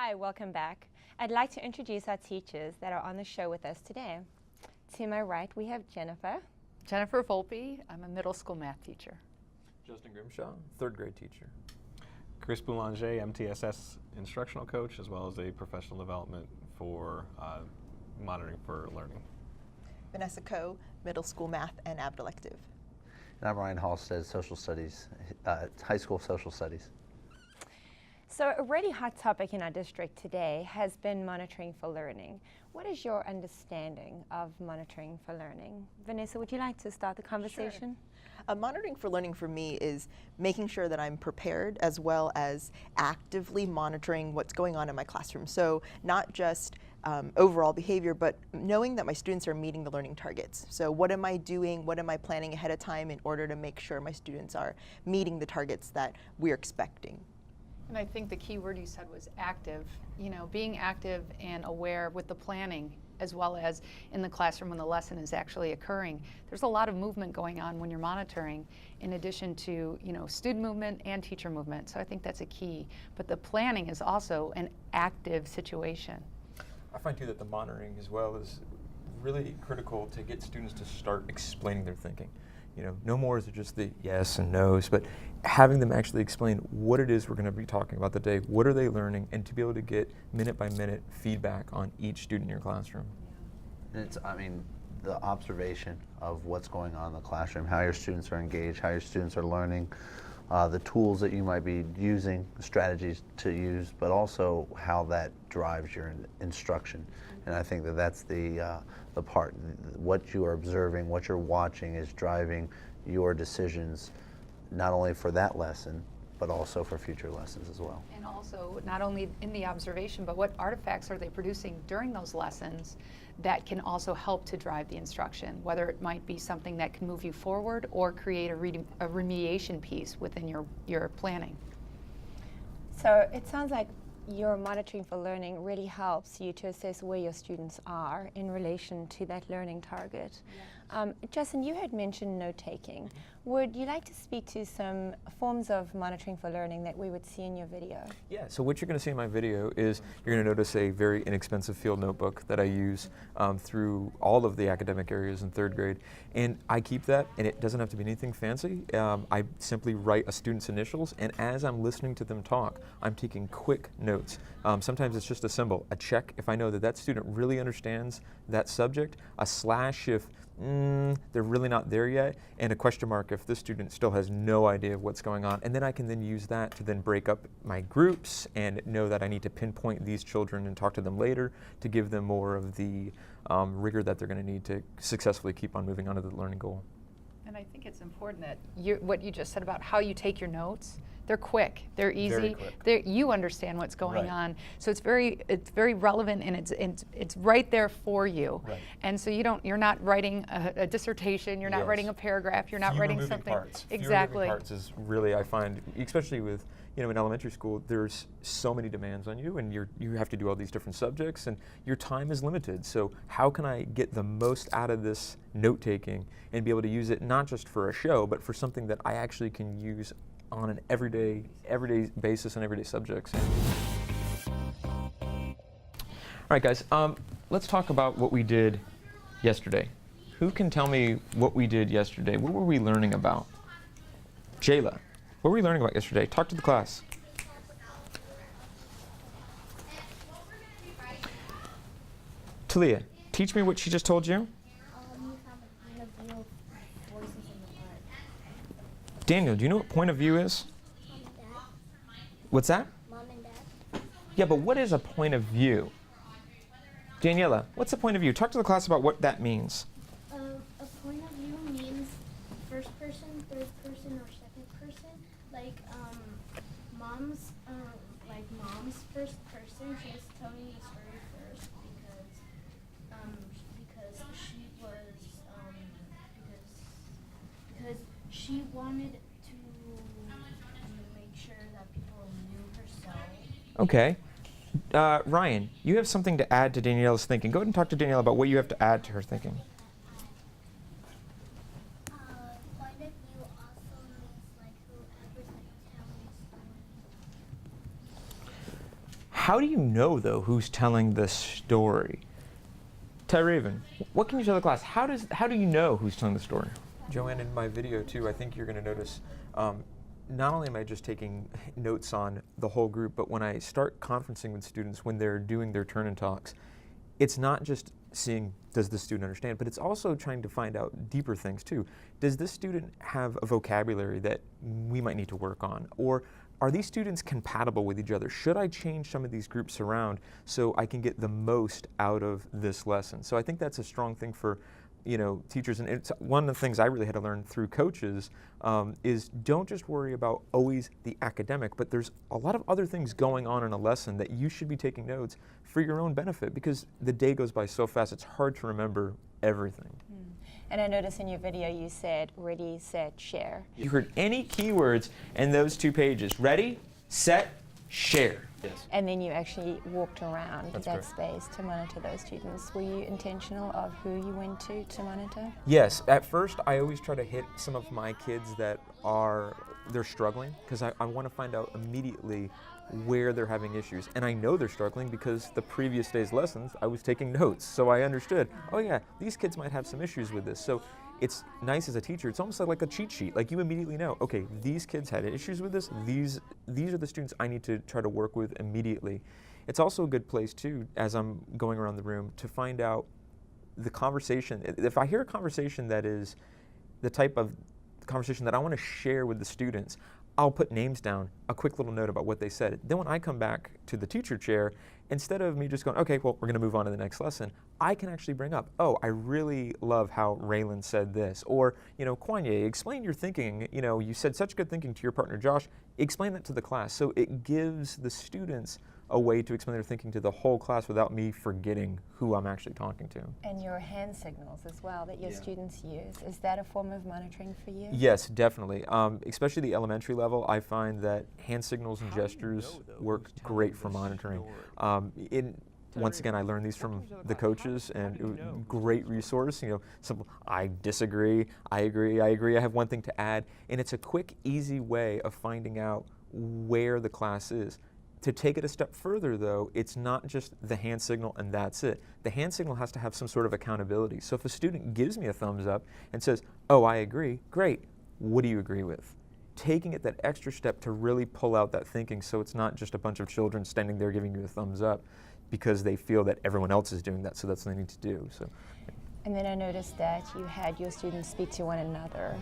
Hi, welcome back. I'd like to introduce our teachers that are on the show with us today. To my right, we have Jennifer. Jennifer Volpe. I'm a middle school math teacher. Justin Grimshaw, third grade teacher. Chris Boulanger, MTSS instructional coach, as well as a professional development for monitoring for learning. Vanessa Coe, middle school math and avid elective. And I'm Ryan Halstead, social studies, high school social studies. So a really hot topic in our district today has been monitoring for learning. What is your understanding of monitoring for learning? Vanessa, would you like to start the conversation? Sure. Monitoring for learning for me is making sure that I'm prepared as well as actively monitoring what's going on in my classroom. So not just overall behavior, but knowing that my students are meeting the learning targets. So what am I doing, what am I planning ahead of time in order to make sure my students are meeting the targets that we're expecting? And I think the key word you said was active. You know, being active and aware with the planning as well as in the classroom when the lesson is actually occurring. There's a lot of movement going on when you're monitoring, in addition to, you know, student movement and teacher movement. So I think that's a key. But the planning is also an active situation. I find too that the monitoring as well is really critical to get students to start explaining their thinking. You know, no more is it just the yes and no's, but having them actually explain what it is we're going to be talking about today, what are they learning, and to be able to get minute by minute feedback on each student in your classroom. And it's, I mean, the observation of what's going on in the classroom, how your students are engaged, how your students are learning, the tools that you might be using, strategies to use, but also how that drives your instruction. And I think that that's the part. What you are observing, what you're watching is driving your decisions, not only for that lesson, but also for future lessons as well. And also, not only in the observation, but what artifacts are they producing during those lessons that can also help to drive the instruction, whether it might be something that can move you forward or create a remediation piece within your planning. So it sounds like your monitoring for learning really helps you to assess where your students are in relation to that learning target. Yes. Justin, you had mentioned note-taking. Would you like to speak to some forms of monitoring for learning that we would see in your video? Yeah, so what you're going to see in my video is you're going to notice a very inexpensive field notebook that I use through all of the academic areas in third grade. And I keep that, and it doesn't have to be anything fancy. I simply write a student's initials, and as I'm listening to them talk, I'm taking quick notes. Sometimes it's just a symbol, a check if I know that that student really understands that subject, a slash if they're really not there yet, and a question mark if this student still has no idea of what's going on. And then I can then use that to then break up my groups and know that I need to pinpoint these children and talk to them later to give them more of the rigor that they're going to need to successfully keep on moving on to the learning goal. And I think it's important that what you just said about how you take your notes, they're quick, they're easy, you understand what's going on. So it's very relevant, and it's right there for you. Right. And so you're not writing a dissertation, you're not writing a paragraph, you're not writing something. Exactly. Fewer moving parts is really, I find, especially with, you know, in elementary school, there's so many demands on you, and you have to do all these different subjects, and your time is limited. So how can I get the most out of this note-taking and be able to use it not just for a show, but for something that I actually can use on an everyday basis and everyday subjects. All right, guys, let's talk about what we did yesterday. Who can tell me what we did yesterday? What were we learning about? Jayla, what were we learning about yesterday? Talk to the class. Talia, teach me what she just told you. Daniel, do you know what point of view is? Mom and Dad. What's that? Mom and Dad. Yeah, but what is a point of view? Daniela, what's a point of view? Talk to the class about what that means. A point of view means first person, third person, or second person. Like mom's first person. She's telling the story first because she wanted to make sure that people knew herself. Okay. Ryan, you have something to add to Daniela's thinking. Go ahead and talk to Daniela about what you have to add to her thinking. Point of view also means like whoever's like telling a story. How do you know, though, who's telling the story? Ty Raven, what can you tell the class? How do you know who's telling the story? Joanne, in my video, too, I think you're going to notice not only am I just taking notes on the whole group, but when I start conferencing with students when they're doing their turn-in talks, it's not just seeing, does the student understand, but it's also trying to find out deeper things too. Does this student have a vocabulary that we might need to work on? Or are these students compatible with each other? Should I change some of these groups around so I can get the most out of this lesson? So I think that's a strong thing for teachers, and it's one of the things I really had to learn through coaches is don't just worry about always the academic, but there's a lot of other things going on in a lesson that you should be taking notes for your own benefit, because the day goes by so fast, it's hard to remember everything. And I noticed in your video you said ready, set, share. You heard any keywords in those 2 pages. Ready, set, share. Yes. And then you actually walked around That's that correct. space to monitor those students. Were you intentional of who you went to monitor? Yes, at first I always try to hit some of my kids that they're struggling, because I want to find out immediately where they're having issues. And I know they're struggling because the previous day's lessons I was taking notes, so I understood, oh yeah, these kids might have some issues with this. So it's nice as a teacher, it's almost like a cheat sheet. Like you immediately know, okay, these kids had issues with this, these are the students I need to try to work with immediately. It's also a good place too, as I'm going around the room, to find out the conversation. If I hear a conversation that is the type of conversation that I want to share with the students, I'll put names down, a quick little note about what they said. Then when I come back to the teacher chair, instead of me just going, okay, well, we're going to move on to the next lesson, I can actually bring up, oh, I really love how Raylan said this. Or, Kwanye, explain your thinking. You said such good thinking to your partner, Josh. Explain that to the class. So it gives the students a way to explain their thinking to the whole class without me forgetting who I'm actually talking to. And your hand signals as well that your students use. Is that a form of monitoring for you? Yes, definitely. Especially the elementary level, I find that hand signals and gestures work great for monitoring. Once again, I learned these from the coaches, and it was a great resource. Simple, I disagree, I agree, I have one thing to add. And it's a quick, easy way of finding out where the class is. To take it a step further, though, it's not just the hand signal and that's it. The hand signal has to have some sort of accountability. So if a student gives me a thumbs up and says, oh, I agree, great, what do you agree with? Taking it that extra step to really pull out that thinking, so it's not just a bunch of children standing there giving you a thumbs up because they feel that everyone else is doing that, so that's what they need to do. So. And then I noticed that you had your students speak to one another.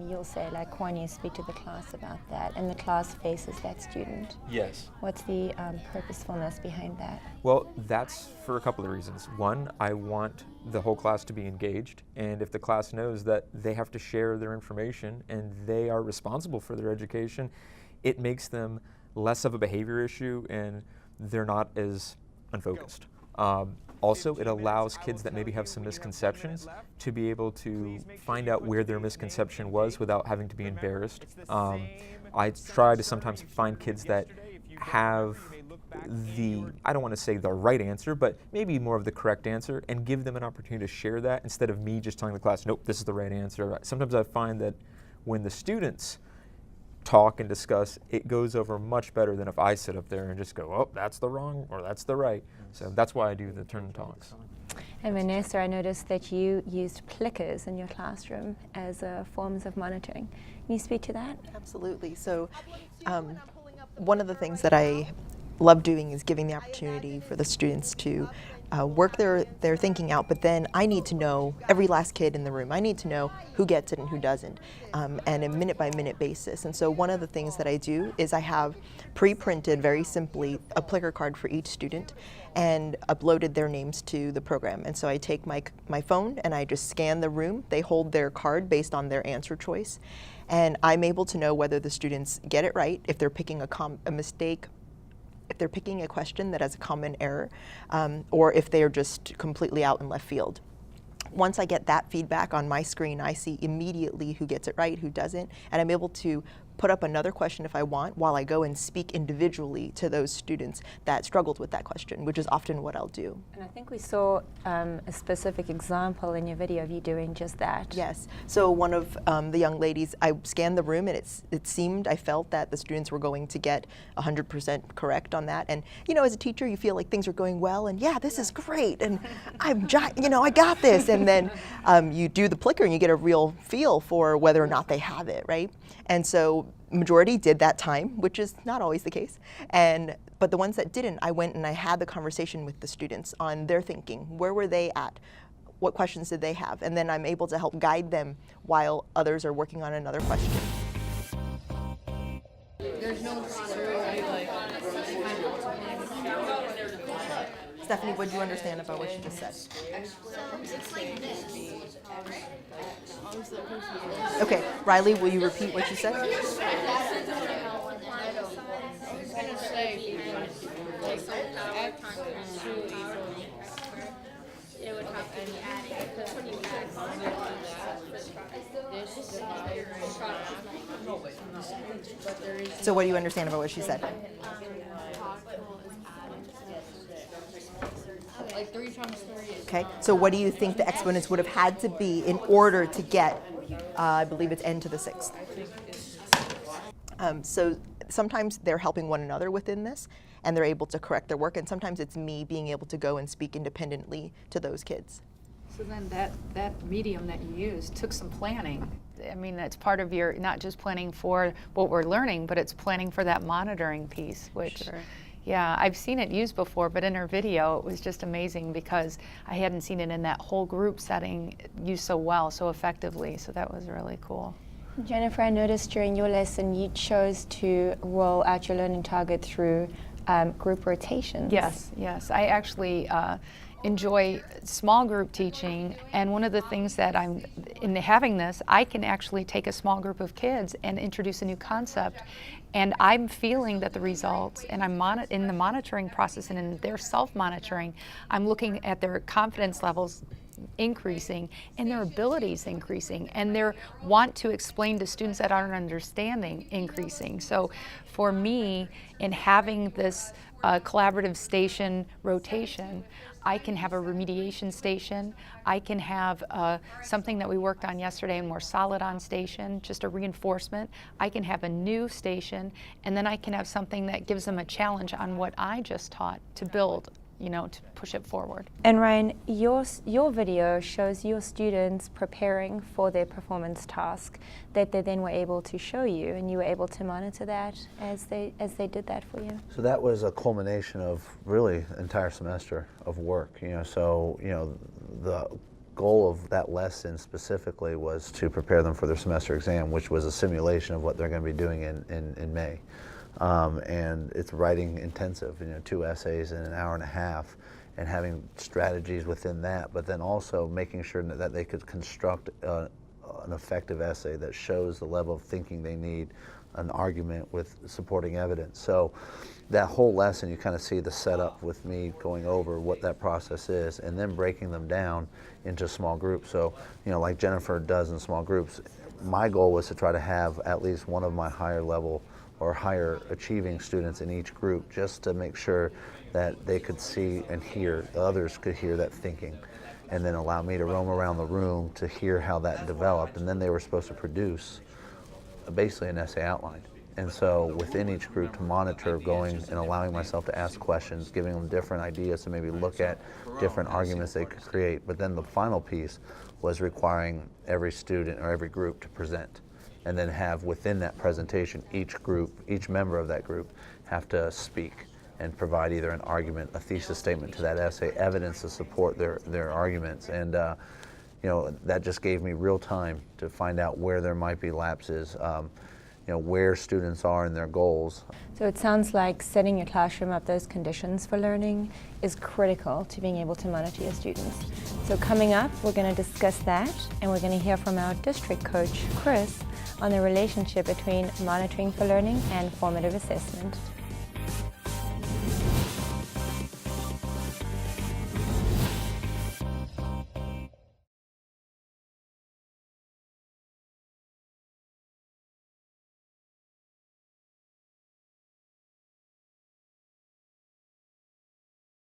You'll say, like, Kwanye, speak to the class about that, and the class faces that student. Yes. What's the purposefulness behind that? Well, that's for a couple of reasons. One, I want the whole class to be engaged, and if the class knows that they have to share their information and they are responsible for their education, it makes them less of a behavior issue and they're not as unfocused. Also, it allows kids that maybe have some misconceptions to be able to find out where their misconception was without having to be embarrassed. I try to sometimes find kids that have I don't want to say the right answer, but maybe more of the correct answer, and give them an opportunity to share that instead of me just telling the class, nope, this is the right answer. Sometimes I find that when the students talk and discuss, it goes over much better than if I sit up there and just go, oh, that's the wrong or that's the right. So that's why I do the turn talks. And Vanessa, I noticed that you used clickers in your classroom as forms of monitoring. Can you speak to that? Absolutely. So one of the things that I love doing is giving the opportunity for the students to work their thinking out, but then I need to know every last kid in the room. I need to know who gets it and who doesn't, and a minute-by-minute basis. And so one of the things that I do is I have pre-printed, very simply, a Plickr card for each student and uploaded their names to the program. And so I take my phone and I just scan the room. They hold their card based on their answer choice. And I'm able to know whether the students get it right, if they're picking a mistake, if they're picking a question that has a common error, or if they're just completely out in left field. Once I get that feedback on my screen, I see immediately who gets it right, who doesn't, and I'm able to put up another question if I want, while I go and speak individually to those students that struggled with that question, which is often what I'll do. And I think we saw a specific example in your video of you doing just that. Yes. So one of the young ladies, I scanned the room, and I felt that the students were going to get 100% correct on that. And you know, as a teacher, you feel like things are going well, and yeah, this is great, and I got this. And then you do the Plicker, and you get a real feel for whether or not they have it, right? And so majority did that time, which is not always the case. But the ones that didn't, I went and I had the conversation with the students on their thinking. Where were they at? What questions did they have? And then I'm able to help guide them while others are working on another question. Stephanie, what do you understand about what she just said? It's like this. Okay, Riley, will you repeat what you said? So what do you understand about what she said? Like 3 times 3 is Okay, so what do you think the exponents would have had to be in order to get, I believe it's n to the 6th? So sometimes they're helping one another within this, and they're able to correct their work, and sometimes it's me being able to go and speak independently to those kids. So then that medium that you used took some planning. I mean, that's part of your, not just planning for what we're learning, but it's planning for that monitoring piece, which, yeah, I've seen it used before, but in her video, it was just amazing because I hadn't seen it in that whole group setting used so well, so effectively, so that was really cool. Jennifer, I noticed during your lesson you chose to roll out your learning target through group rotations. Yes. I actually enjoy small group teaching, and one of the things that in having this, I can actually take a small group of kids and introduce a new concept, and I'm feeling that the results, and I'm in the monitoring process and in their self-monitoring, I'm looking at their confidence levels increasing and their abilities increasing and their want to explain to students that aren't understanding increasing. So for me, in having this collaborative station rotation, I can have a remediation station, I can have something that we worked on yesterday, a more solid on station, just a reinforcement. I can have a new station, and then I can have something that gives them a challenge on what I just taught to build, to push it forward. And Ryan, your video shows your students preparing for their performance task that they then were able to show you, and you were able to monitor that as they did that for you. So that was a culmination of really an entire semester of work. So the goal of that lesson specifically was to prepare them for their semester exam, which was a simulation of what they're going to be doing in May. And it's writing intensive, 2 essays in an hour and a half, and having strategies within that, but then also making sure that they could construct an effective essay that shows the level of thinking they need, an argument with supporting evidence. So that whole lesson, you kind of see the setup with me going over what that process is and then breaking them down into small groups. So, like Jennifer does in small groups, my goal was to try to have at least one of my higher level or higher achieving students in each group, just to make sure that they could see and hear, the others could hear that thinking, and then allow me to roam around the room to hear how that developed. And then they were supposed to produce basically an essay outline. And so within each group, to monitor going and allowing myself to ask questions, giving them different ideas to maybe look at different arguments they could create. But then the final piece was requiring every student or every group to present, and then have within that presentation, each member of that group have to speak and provide either an argument, a thesis statement to that essay, evidence to support their arguments. And that just gave me real time to find out where there might be lapses, where students are in their goals. So it sounds like setting your classroom up those conditions for learning is critical to being able to monitor your students. So coming up, we're going to discuss that, and we're going to hear from our district coach, Chris, on the relationship between monitoring for learning and formative assessment.